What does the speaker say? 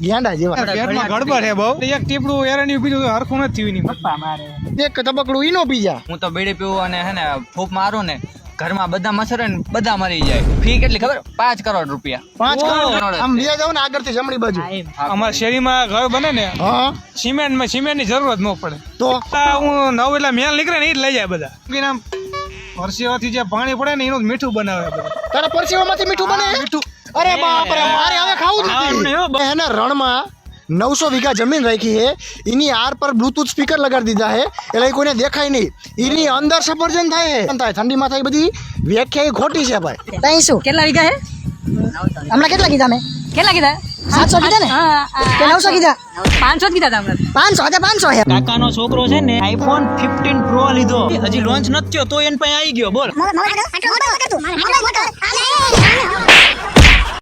ગેંડા જેવા પેટમાં ગડબડ હે બહુ એક ટીપડું એરંડી પીધું તો હરખું નથી થયું ની પપ્પા મારે એક તબકડું ઈનો પી જા. હું તો બીડી પીવું અને હે ને ફૂંક મારું ને ઘરમાં બધા મચ્છર ને બધા મરી જાય. ફી કેટલી ખબર? 5 કરોડ રૂપિયા. 5 કરોડ આમ બીજા જાવ ને આગળથી જમણી બાજુ. અમારા શેરીમાં ઘર બને ને હા સિમેન્ટની જરૂરત ન પડે. તો હું નવ એટલે મેલ નીકળે ને એ જ લઈ જાય બધા. આમ પરસેવાથી જે પાણી પડે ને એનું જ મીઠું બનાવે બધા. તારા પરસેવામાંથી મીઠું બને? અરે બાપ રે, મારે હવે ખાવું નથી. એના રણમાં 900 વીઘા જમીન રાખી હે, એની આર પર બ્લૂટૂથ સ્પીકર લગાડી દીધા હે એટલે કોઈને દેખાય નહીં. એની અંદર સફરજન થાય હે, ઠંડીમાં થાય. બધી વ્યાખ્યા ખોટી છે ભાઈ. તઈ શું કેટલા વીઘા હે? હમણાં કેટલા કીધા મેં? કેટલા કીધા? 700 કીધા ને કે 900 કીધા? 500 કીધા હતા હમણાં. 500 હે. કાકાનો છોકરો છે ને આઈફોન 15 પ્રો લીધો, હજી લોન્ચ નથી થયો તો એન પાસે આવી ગયો. બોલ